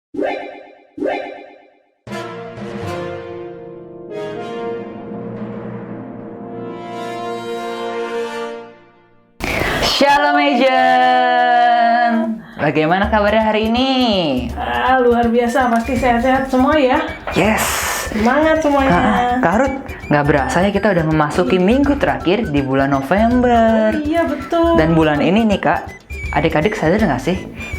Shalom Agent, bagaimana kabarnya hari ini? Luar biasa, pasti sehat-sehat semua ya. Yes. Semangat semuanya. Kak Ruth, nggak berasa ya kita udah memasuki minggu terakhir di bulan November. Iya betul. Dan bulan ini nih Kak, adik-adik sadar nggak sih?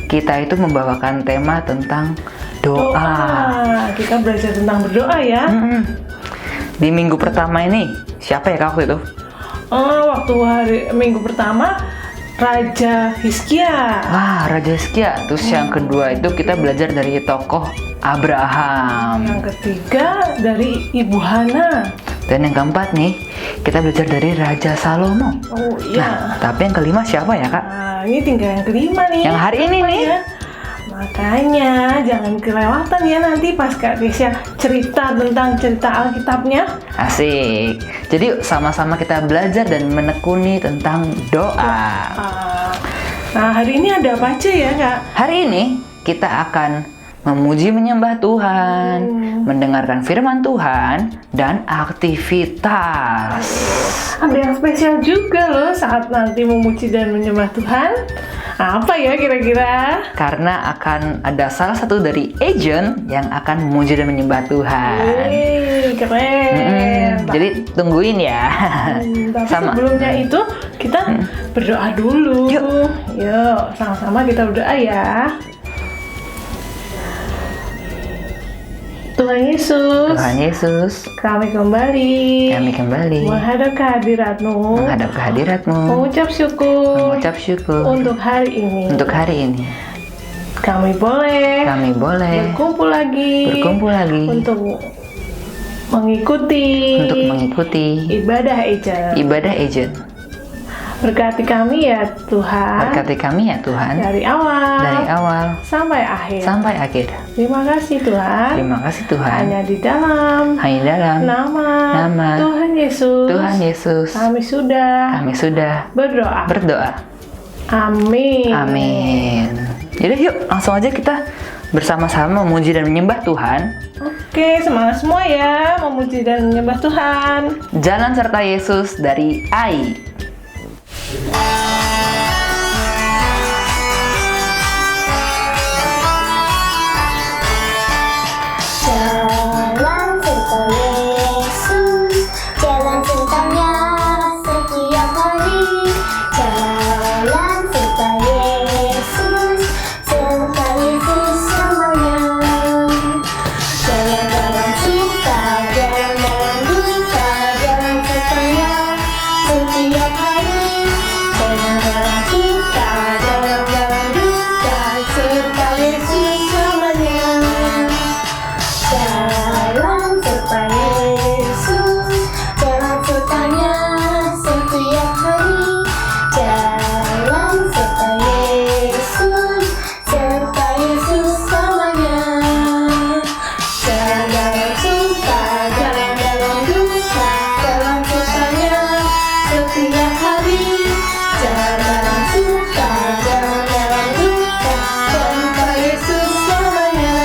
Kita itu membawakan tema tentang doa. Kita belajar tentang berdoa ya. Di minggu pertama ini, siapa ya Kak waktu itu? Waktu minggu pertama Raja Hizkia. Raja Hizkia. Terus yang kedua itu kita belajar dari tokoh Abraham. Yang ketiga dari Ibu Hana. Dan yang keempat nih, kita belajar dari Raja Salomo. Oh iya. Nah, tapi yang kelima siapa ya Kak? Ini tinggal yang kelima nih. Yang hari ini nih. Ya? Makanya jangan kelewatan ya nanti pas Kak Kesia cerita tentang cerita Alkitabnya. Asik. Jadi yuk sama-sama kita belajar dan menekuni tentang doa. Nah, hari ini ada apa aja ya Kak? Hari ini kita akan memuji menyembah Tuhan, mendengarkan firman Tuhan, dan aktivitas. Ada yang spesial juga loh saat nanti memuji dan menyembah Tuhan. Apa ya kira-kira? Karena akan ada salah satu dari agent yang akan memuji dan menyembah Tuhan. Keren. Jadi tungguin ya. Tapi sebelumnya itu kita berdoa dulu. Yuk, sama-sama kita berdoa ya. Tuhan Yesus, kami kembali menghadap kehadirat-Mu, mengucap syukur untuk hari ini. Kami boleh berkumpul lagi untuk mengikuti ibadah agent. Berkati kami ya Tuhan. Dari awal sampai akhir. Terima kasih Tuhan. Hanya di dalam nama Tuhan Yesus. Kami sudah berdoa. Amin. Jadi yuk langsung aja kita bersama-sama memuji dan menyembah Tuhan. Oke, semangat semua ya memuji dan menyembah Tuhan. Jalan serta Yesus dari Ai. Jalan serta Yesus, jalan sertanya setiap hari. Jalan serta Yesus, serta Yesus selamanya. Jalan dalam suka, jalan dalam duka, jalan sertanya setiap hari. Jalan dalam suka, jalan dalam duka, serta Yesus selamanya. Jalan serta Yesus, jalan sertanya setiap hari. Jalan serta Yesus, serta Yesus selamanya. Jalan dalam suka, jalan dalam duka, jalan sertanya setiap hari. Jalan dalam suka, jalan dalam duka, serta Yesus selamanya.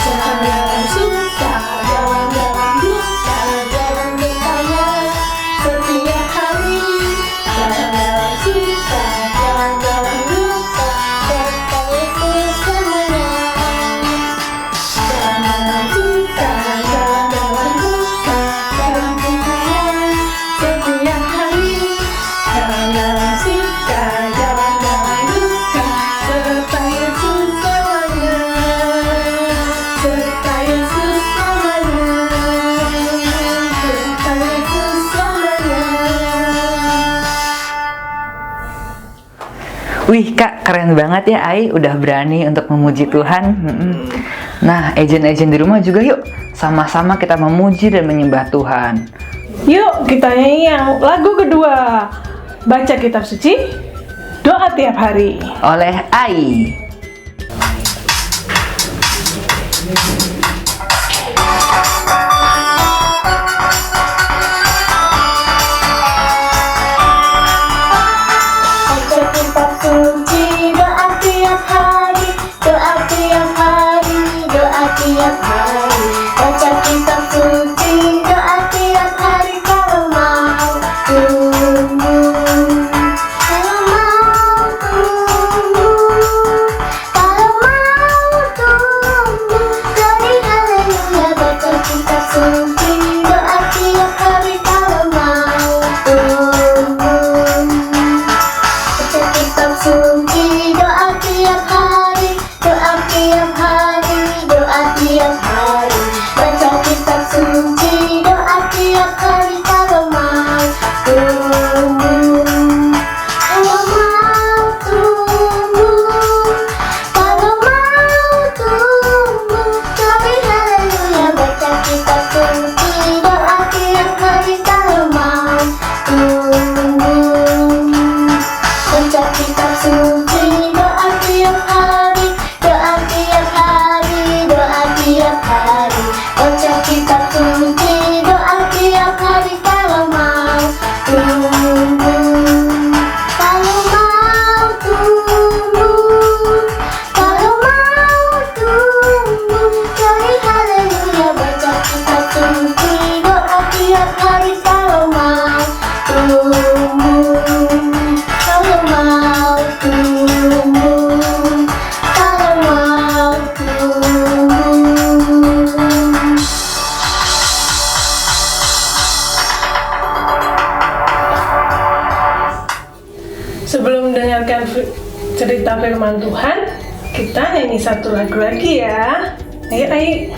Jalan suka, jalan dalam duka, jalan bertanya setiap hari. Jalan dalam suka, jalan dalam duka, serta Yesus selamanya. Jalan dalam suka, jalan dalam duka, jalan bertanya setiap hari. Jalan dalam suka, jalan dalam duka, serta Yesus selamanya. Serta Yesus selamanya. Serta Yesus selamanya. Wih Kak, keren banget ya Ai, udah berani untuk memuji Tuhan. Nah, agent-agent di rumah juga yuk, sama-sama kita memuji dan menyembah Tuhan. Yuk kita nyanyi yang lagu kedua. Baca kitab suci, doa tiap hari. Oleh Ai. Baca kitab suci, doa tiap hari, doa tiap firman Tuhan, kita nyanyi satu lagu lagi ya. Ayo, ayo.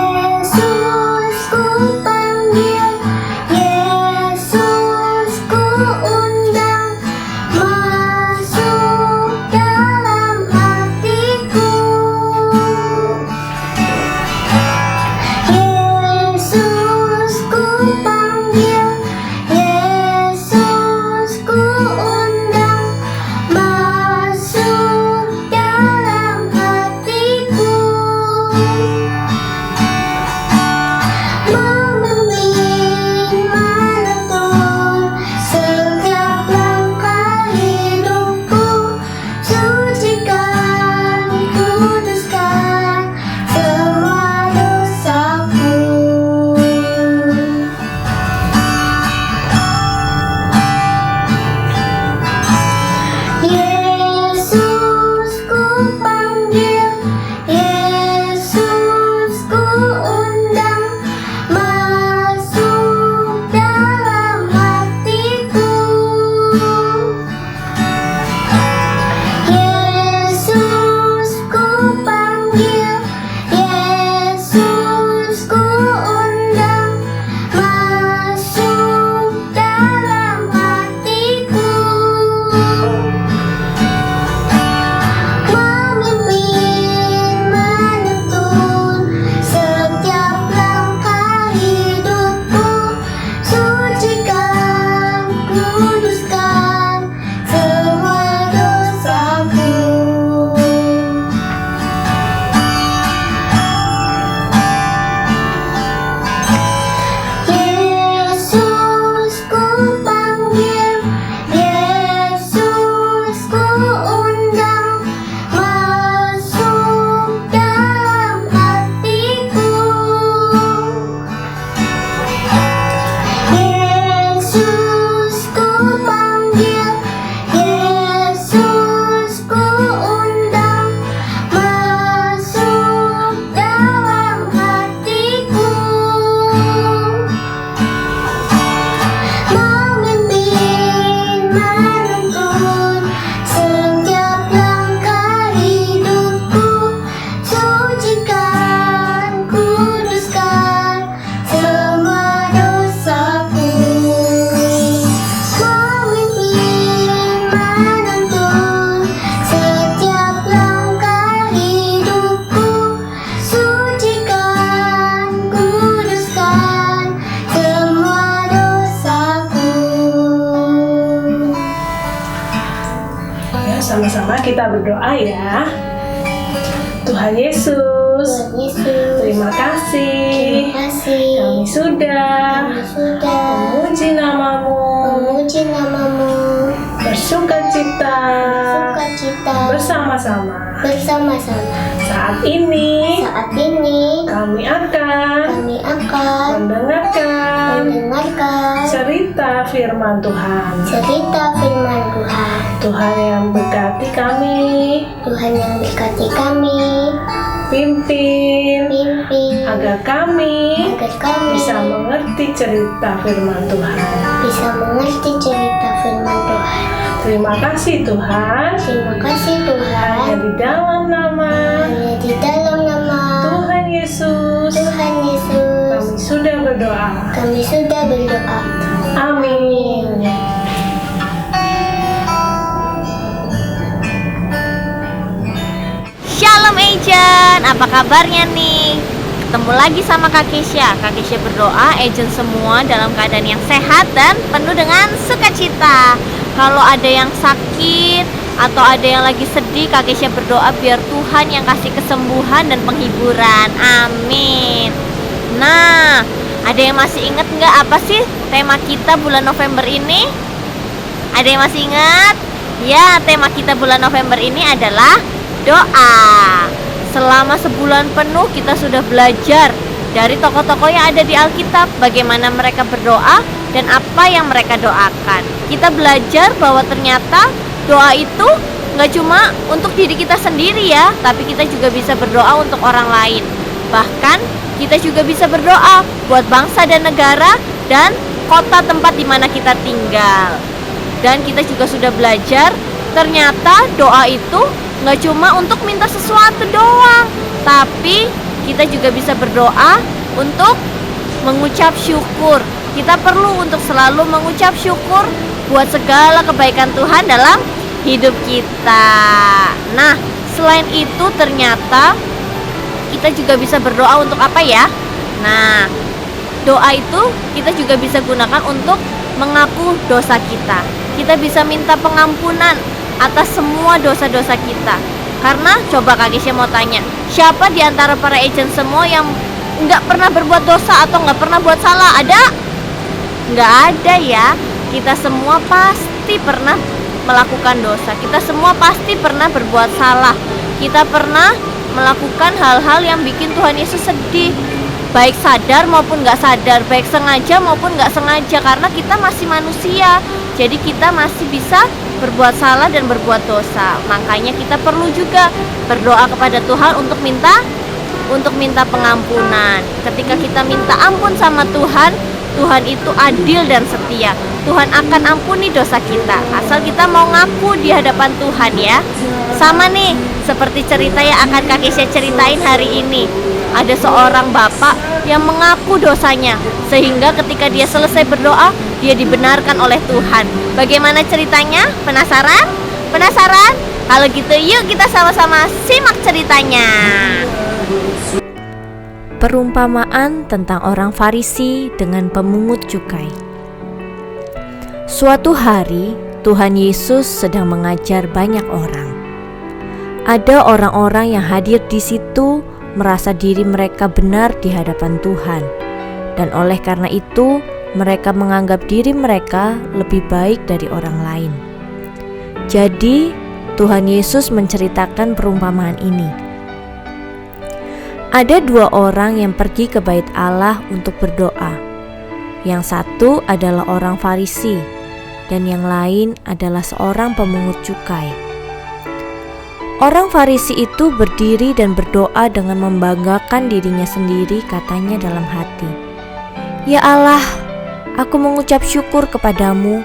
Yesus ku panggil, Yesus ku undang, masuk dalam hatiku. Yesus ku panggil, Yesus ku undang, masuk dalam hatiku. Memimpin menuntun setiap langkah hidupku, sucikan, kuduskan semua dosaku. Yesus ku panggil, Yesus ku undang, masuk dalam hatiku. Yesus ku panggil, Yesus ku undang, masuk dalam hatiku. Memimpin menuntun setiap langkah hidupku, sucikan, kuduskan semua dosaku. Yesus ku panggil, Yesus ku undang, masuk dalam hatiku. Yesus ku panggil, Yesus ku undang, masuk dalam hatiku. Memimpin menuntun setiap langkah hidupku, sucikan, kuduskan semua dosaku. Memimpin menuntun setiap langkah hidupku, sucikan, kuduskan semua dosaku. Ya, sama-sama kita berdoa ya. Tuhan Yesus, Tuhan Yesus, terima kasih. terima kasih. Kami sudah Kami sudah memuji namamu, memuji namamu, bersukacita sukacita bersama-sama. bersama-sama. Saat ini Saat ini kami akan kami akan mendengarkan mendengarkan cerita firman Tuhan. cerita firman Tuhan. Tuhan yang berkati kami, Tuhan yang berkati kami, pimpin pimpin agar kami agar kami bisa mengerti cerita firman Tuhan. bisa mengerti cerita firman Tuhan. Terima kasih Tuhan. Terima kasih Tuhan. Hanya di dalam nama Hanya di dalam nama Tuhan Yesus Tuhan Yesus kami sudah berdoa. kami sudah berdoa. Amin. Shalom Agent, apa kabarnya nih? Ketemu lagi sama Kak Kesha. Kak Kesha berdoa Agent semua dalam keadaan yang sehat dan penuh dengan sukacita. Kalau ada yang sakit atau ada yang lagi sedih, Kak Kesha berdoa biar Tuhan yang kasih kesembuhan dan penghiburan. Amin. Nah, ada yang masih ingat nggak apa sih tema kita bulan November ini? Ada yang masih ingat? Ya, tema kita bulan November ini adalah doa. Selama sebulan penuh kita sudah belajar dari tokoh-tokoh yang ada di Alkitab, bagaimana mereka berdoa dan apa yang mereka doakan. Kita belajar bahwa ternyata doa itu nggak cuma untuk diri kita sendiri ya, tapi kita juga bisa berdoa untuk orang lain. Bahkan kita juga bisa berdoa buat bangsa dan negara dan kota tempat di mana kita tinggal. Dan kita juga sudah belajar ternyata doa itu nggak cuma untuk minta sesuatu doang, tapi kita juga bisa berdoa untuk mengucap syukur. Kita perlu untuk selalu mengucap syukur buat segala kebaikan Tuhan dalam hidup kita. Nah, selain itu ternyata kita juga bisa berdoa untuk apa ya? Nah, doa itu kita juga bisa gunakan untuk mengaku dosa kita. Kita bisa minta pengampunan atas semua dosa-dosa kita. Karena coba Kak Kesha mau tanya, siapa di antara para agent semua yang nggak pernah berbuat dosa atau nggak pernah buat salah? Ada? Nggak ada ya. Kita semua pasti pernah melakukan dosa. Kita semua pasti pernah berbuat salah. Kita pernah melakukan hal-hal yang bikin Tuhan Yesus sedih, baik sadar maupun nggak sadar, baik sengaja maupun nggak sengaja, karena kita masih manusia. Jadi kita masih bisa berbuat salah dan berbuat dosa. Makanya kita perlu juga berdoa kepada Tuhan untuk minta pengampunan. Ketika kita minta ampun sama Tuhan, Tuhan itu adil dan setia. Tuhan akan ampuni dosa kita asal kita mau ngaku di hadapan Tuhan ya. Sama nih seperti cerita yang akan Kak Kesha ceritain hari ini. Ada seorang bapak yang mengaku dosanya, sehingga ketika dia selesai berdoa, dia dibenarkan oleh Tuhan. Bagaimana ceritanya? Penasaran? Penasaran? Kalau gitu yuk kita sama-sama simak ceritanya. Perumpamaan tentang orang Farisi dengan pemungut cukai. Suatu hari, Tuhan Yesus sedang mengajar banyak orang. Ada orang-orang yang hadir di situ merasa diri mereka benar di hadapan Tuhan, dan oleh karena itu mereka menganggap diri mereka lebih baik dari orang lain. Jadi, Tuhan Yesus menceritakan perumpamaan ini. Ada dua orang yang pergi ke bait Allah untuk berdoa. Yang satu adalah orang Farisi, dan yang lain adalah seorang pemungut cukai. Orang Farisi itu berdiri dan berdoa dengan membanggakan dirinya sendiri, katanya dalam hati, "Ya Allah, aku mengucap syukur kepadamu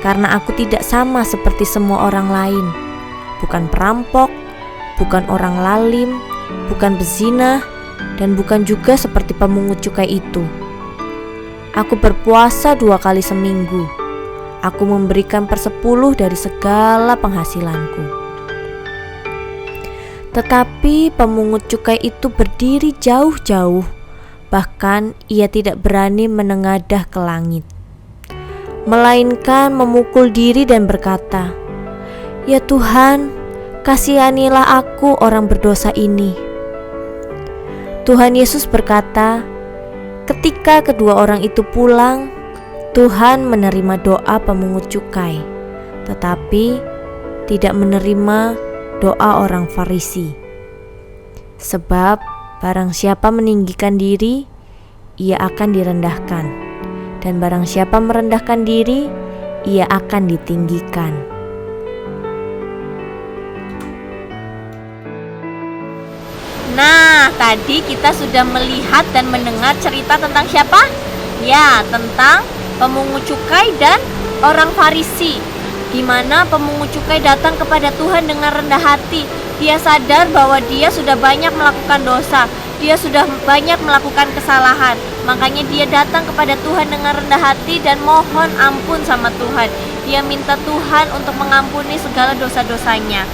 karena aku tidak sama seperti semua orang lain. Bukan perampok, bukan orang lalim, bukan bezina, dan bukan juga seperti pemungut cukai itu. Aku berpuasa 2 kali seminggu. Aku memberikan 1/10 dari segala penghasilanku." Tetapi pemungut cukai itu berdiri jauh-jauh, bahkan ia tidak berani menengadah ke langit, melainkan memukul diri dan berkata, "Ya Tuhan, kasihanilah aku orang berdosa ini." Tuhan Yesus berkata, ketika kedua orang itu pulang, Tuhan menerima doa pemungut cukai, tetapi tidak menerima doa orang Farisi. Sebab barang siapa meninggikan diri, ia akan direndahkan, dan barang siapa merendahkan diri, ia akan ditinggikan. Nah, tadi kita sudah melihat dan mendengar cerita tentang siapa? Ya, tentang pemungut cukai dan orang Farisi, di mana pemungut cukai datang kepada Tuhan dengan rendah hati. Dia sadar bahwa dia sudah banyak melakukan dosa, dia sudah banyak melakukan kesalahan. Makanya dia datang kepada Tuhan dengan rendah hati dan mohon ampun sama Tuhan. Dia minta Tuhan untuk mengampuni segala dosa-dosanya.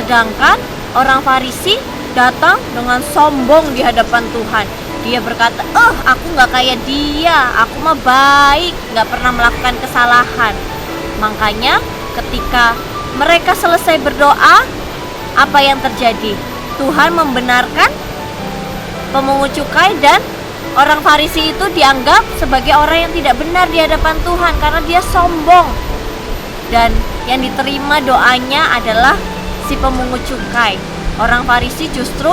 Sedangkan orang Farisi datang dengan sombong di hadapan Tuhan. Dia berkata, aku gak kayak dia, aku mah baik, gak pernah melakukan kesalahan. Makanya ketika mereka selesai berdoa, apa yang terjadi? Tuhan membenarkan pemungut cukai dan orang Farisi itu dianggap sebagai orang yang tidak benar di hadapan Tuhan karena dia sombong. Dan yang diterima doanya adalah si pemungut cukai. Orang Farisi justru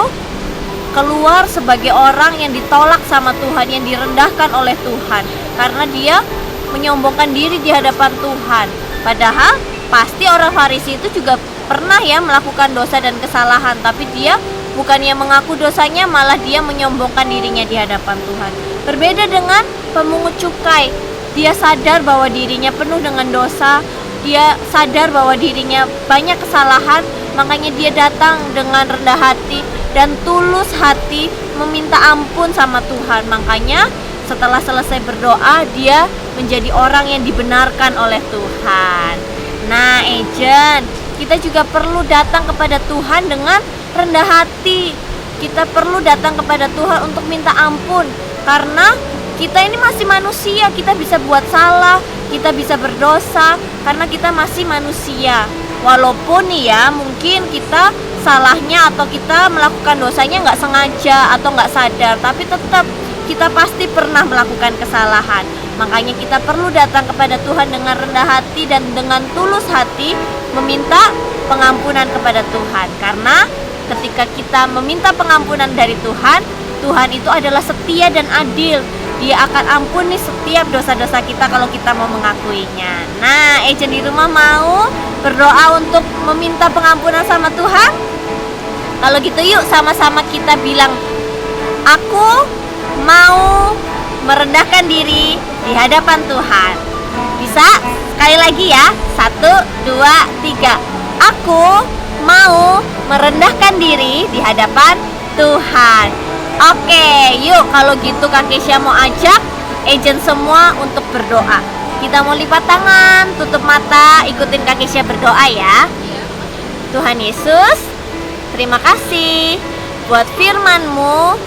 keluar sebagai orang yang ditolak sama Tuhan, yang direndahkan oleh Tuhan, karena dia menyombongkan diri di hadapan Tuhan. Padahal pasti orang Farisi itu juga pernah ya melakukan dosa dan kesalahan, tapi dia bukannya mengaku dosanya, malah dia menyombongkan dirinya di hadapan Tuhan. Berbeda dengan pemungut cukai, dia sadar bahwa dirinya penuh dengan dosa, dia sadar bahwa dirinya banyak kesalahan, makanya dia datang dengan rendah hati dan tulus hati meminta ampun sama Tuhan. Makanya setelah selesai berdoa, dia menjadi orang yang dibenarkan oleh Tuhan. Nah, Agent, kita juga perlu datang kepada Tuhan dengan rendah hati. Kita perlu datang kepada Tuhan untuk minta ampun, karena kita ini masih manusia. Kita bisa buat salah, kita bisa berdosa, karena kita masih manusia. Walaupun nih ya, mungkin kita salahnya atau kita melakukan dosanya nggak sengaja atau nggak sadar, tapi tetap kita pasti pernah melakukan kesalahan. Makanya kita perlu datang kepada Tuhan dengan rendah hati dan dengan tulus hati meminta pengampunan kepada Tuhan. Karena ketika kita meminta pengampunan dari Tuhan, Tuhan itu adalah setia dan adil. Dia akan ampuni setiap dosa-dosa kita kalau kita mau mengakuinya. Nah, Agent di rumah mau berdoa untuk meminta pengampunan sama Tuhan? Kalau gitu yuk sama-sama kita bilang, aku mau merendahkan diri di hadapan Tuhan. Bisa? Sekali lagi ya. 1, 2, 3. Aku mau merendahkan diri di hadapan Tuhan. Oke, yuk kalau gitu Kak Kesya mau ajak Agent semua untuk berdoa. Kita mau lipat tangan, tutup mata, ikutin Kak Kesya berdoa ya. Tuhan Yesus, terima kasih buat firman-Mu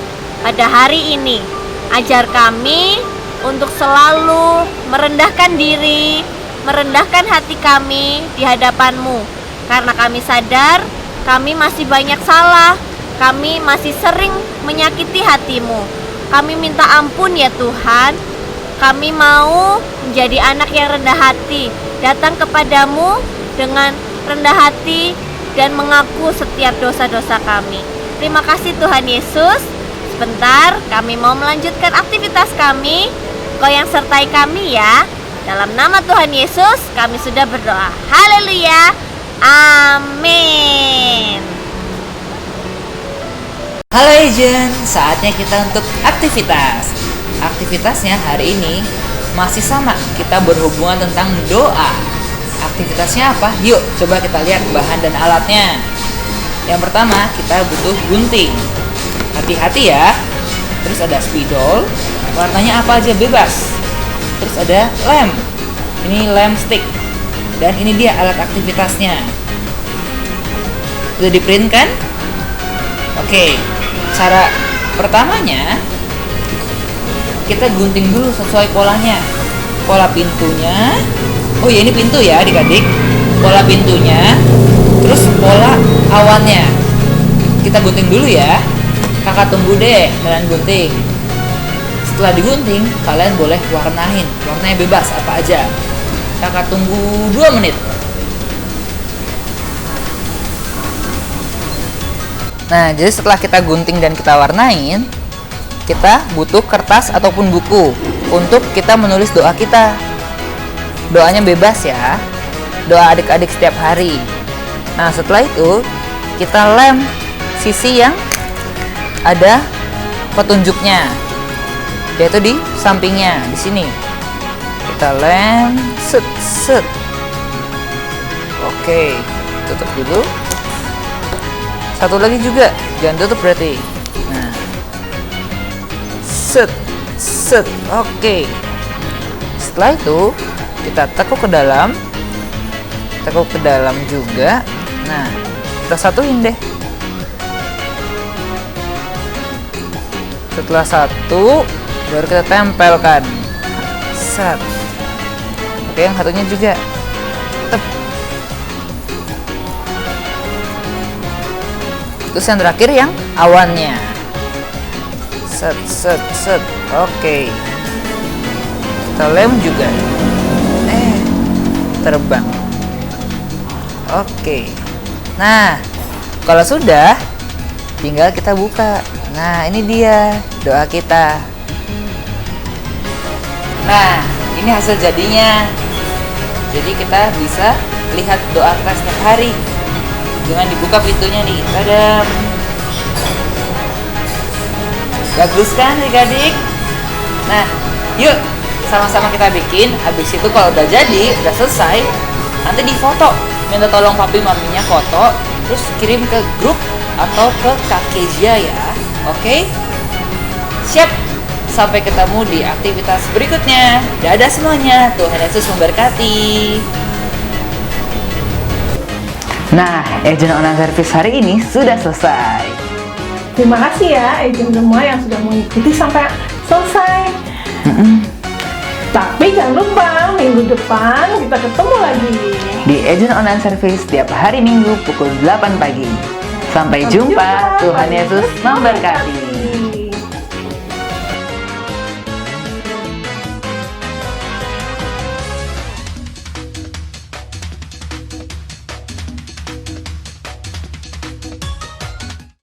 pada hari ini. Ajar kami untuk selalu merendahkan diri, merendahkan hati kami di hadapan-Mu. Karena kami sadar kami masih banyak salah, kami masih sering menyakiti hati-Mu. Kami minta ampun ya Tuhan. Kami mau menjadi anak yang rendah hati, datang kepadamu dengan rendah hati dan mengaku setiap dosa-dosa kami. Terima kasih Tuhan Yesus. Sebentar, kami mau melanjutkan aktivitas kami. Kau yang sertai kami ya. Dalam nama Tuhan Yesus, kami sudah berdoa. Haleluya. Amin. Halo Agent, saatnya kita untuk aktivitas. Aktivitasnya hari ini masih sama, kita berhubungan tentang doa. Aktivitasnya apa? Yuk, coba kita lihat bahan dan alatnya. Yang pertama, kita butuh gunting. Hati-hati ya. Terus ada spidol, warnanya apa aja bebas. Terus ada lem. Ini lem stick. Dan ini dia alat aktivitasnya. Sudah di print kan? Oke. Cara pertamanya, kita gunting dulu sesuai polanya. Pola pintunya. Oh ya, ini pintu ya adik-adik. Pola pintunya. Terus pola awannya. Kita gunting dulu ya. Kakak tunggu deh, kalian gunting. Setelah digunting, kalian boleh warnain. Warnanya bebas, apa aja. Kakak tunggu 2 menit. Nah, jadi setelah kita gunting dan kita warnain, kita butuh kertas ataupun buku untuk kita menulis doa kita. Doanya bebas ya. Doa adik-adik setiap hari. Nah, setelah itu kita lem sisi yang ada petunjuknya, yaitu di sampingnya, di sini. Kita lem, set, set. Oke, tutup dulu. Satu lagi juga, jangan tutup berarti. Nah, set, set. Oke. Setelah itu kita tekuk ke dalam, juga. Nah, kita satuin deh. Setelah satu, baru kita tempelkan. Set. Oke, yang satunya juga. Tep. Terus yang terakhir yang awannya. Set, set, set. Oke. Kita lem juga. Terbang. Oke. Nah, kalau sudah, tinggal kita buka. Nah, ini dia doa kita. Nah, ini hasil jadinya. Jadi kita bisa lihat doa kita setiap hari dengan dibuka pintunya nih. Tadam. Bagus kan adik-adik? Nah, yuk sama-sama kita bikin. Habis itu kalau udah jadi, udah selesai, nanti difoto. Minta tolong papi maminya foto, terus kirim ke grup atau ke Kak Kezia ya. Oke? Siap. Sampai ketemu di aktivitas berikutnya. Dadah semuanya. Tuhan Yesus memberkati. Nah, agent online service hari ini sudah selesai. Terima kasih ya agent semua yang sudah mengikuti sampai selesai. Tapi jangan lupa minggu depan kita ketemu lagi Di agent online service setiap hari Minggu pukul 8 pagi. Sampai jumpa. Tuhan Yesus memberkati.